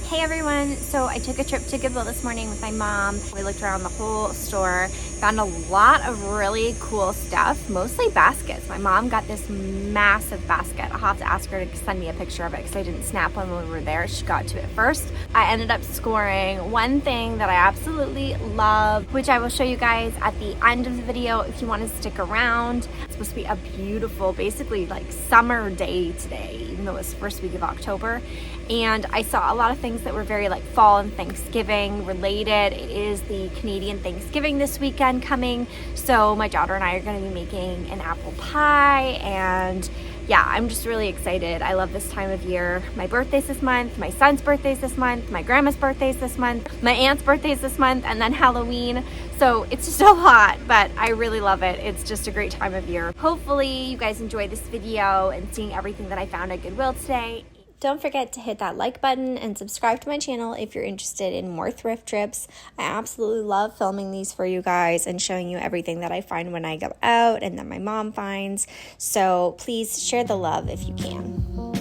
Hey everyone, so I took a trip to Goodwill this morning with my mom. We looked around the whole store, found a lot of really cool stuff, mostly baskets. My mom got this massive basket. I'll have to ask her to send me a picture of it because I didn't snap one when we were there. She got to it first. I ended up scoring one thing that I absolutely love, which I will show you guys at the end of the video if you want to stick around. It's supposed to be a beautiful, basically like summer day today, even though it's the first week of October. And I saw a lot of things that were very like fall and Thanksgiving related. It is the Canadian Thanksgiving this weekend coming, so my daughter and I are going to be making an apple pie, and yeah, I'm just really excited. I love this time of year. My birthday's this month, my son's birthday's this month, my grandma's birthday's this month, my aunt's birthday's this month, and then Halloween. So it's just a lot, but I really love it. It's just a great time of year. Hopefully you guys enjoy this video and seeing everything that I found at Goodwill today. Don't forget to hit that like button and subscribe to my channel if you're interested in more thrift trips. I absolutely love filming these for you guys and showing you everything that I find when I go out and that my mom finds. So please share the love if you can.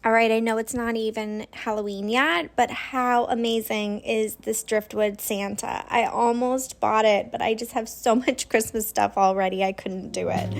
All right, I know it's not even Halloween yet, but how amazing is this driftwood Santa? I almost bought it, but I just have so much Christmas stuff already, I couldn't do it.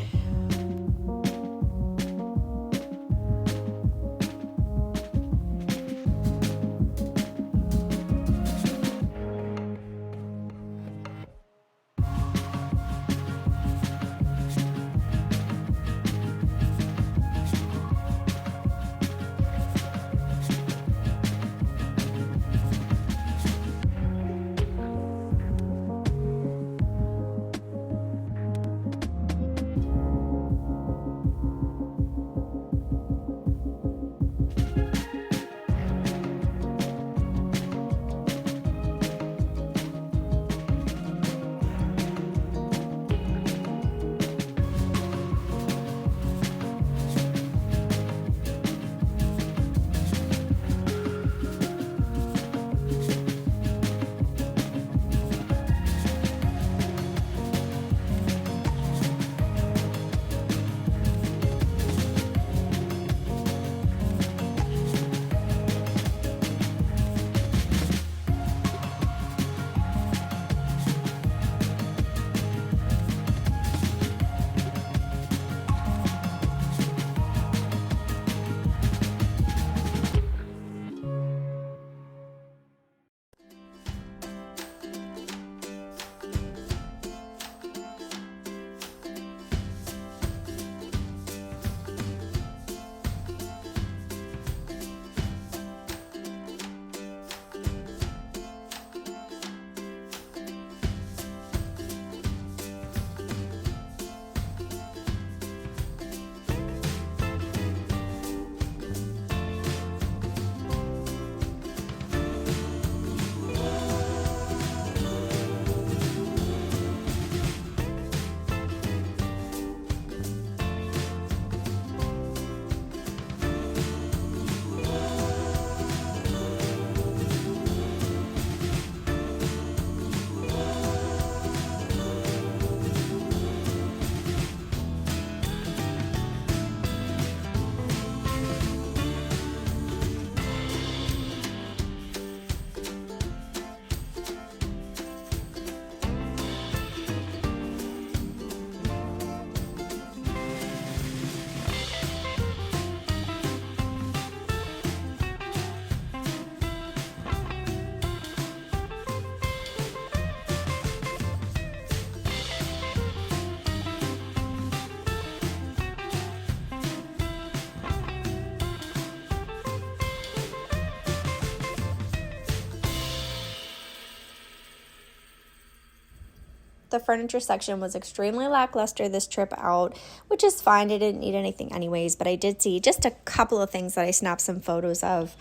The furniture section was extremely lackluster this trip out, which is fine. I didn't need anything anyways, but I did see just a couple of things that I snapped some photos of.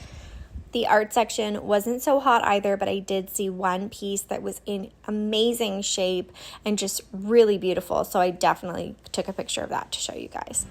The art section wasn't so hot either, but I did see one piece that was in amazing shape and just really beautiful. So I definitely took a picture of that to show you guys.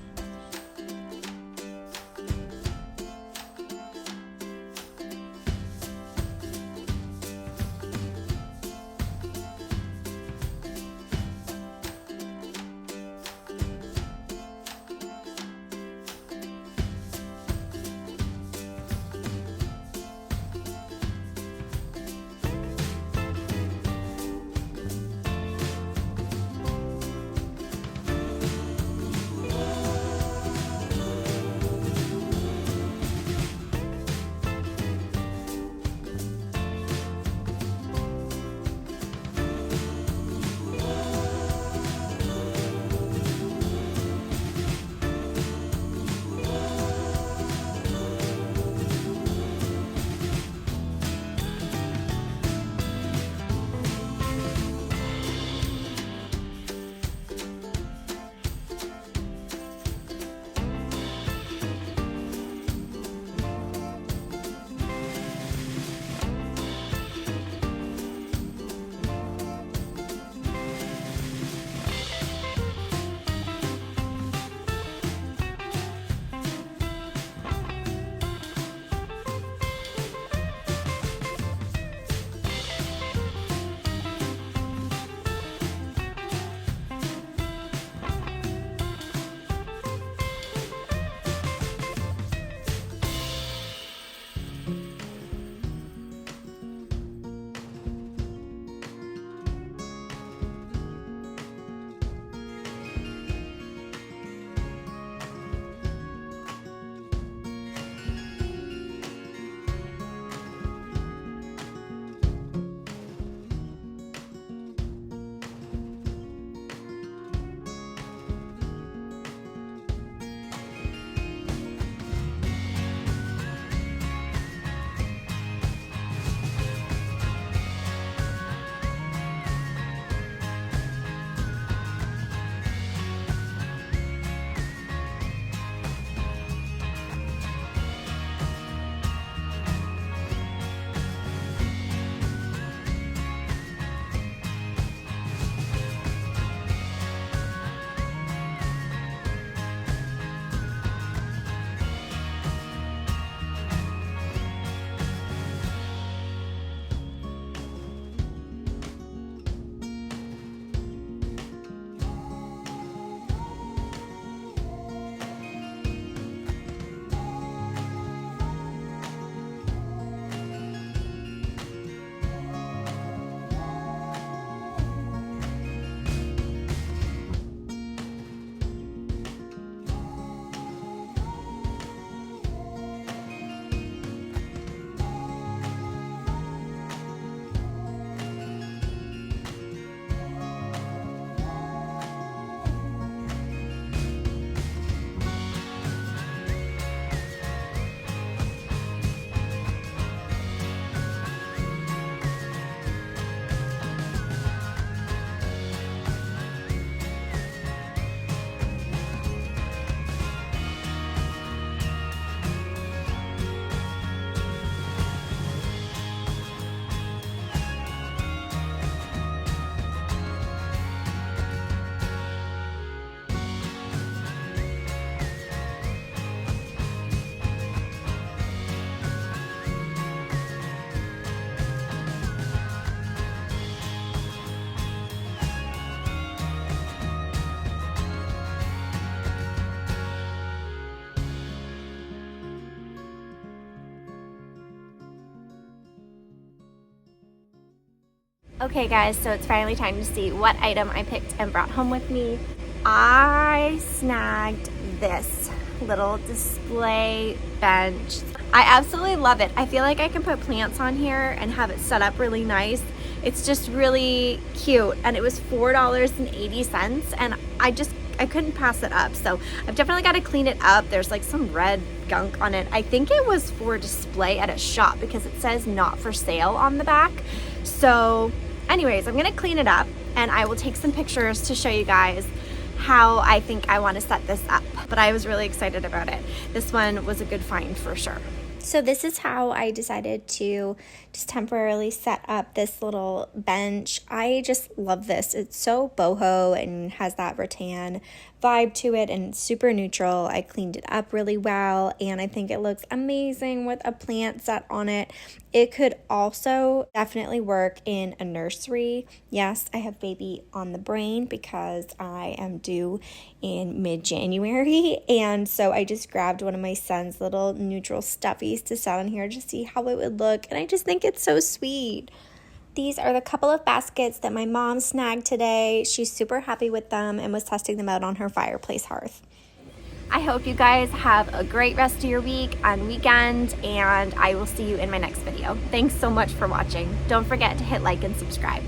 Okay guys, so it's finally time to see what item I picked and brought home with me. I snagged this little display bench. I absolutely love it. I feel like I can put plants on here and have it set up really nice. It's just really cute, and it was $4.80, and I couldn't pass it up. So I've definitely got to clean it up. There's like some red gunk on it. I think it was for display at a shop because it says not for sale on the back. So Anyways, I'm gonna clean it up and I will take some pictures to show you guys how I think I want to set this up. But I was really excited about it. This one was a good find for sure. So this is how I decided to just temporarily set up this little bench. I just love this. It's so boho and has that rattan vibe to it and super neutral. I cleaned it up really well and I think it looks amazing with a plant set on it. It could also definitely work in a nursery. Yes, I have baby on the brain because I am due in mid-January, and so I just grabbed one of my son's little neutral stuffies to set on here to see how it would look, and I just think it's so sweet. These are the couple of baskets that my mom snagged today. She's super happy with them and was testing them out on her fireplace hearth. I hope you guys have a great rest of your week and weekend, and I will see you in my next video. Thanks so much for watching. Don't forget to hit like and subscribe.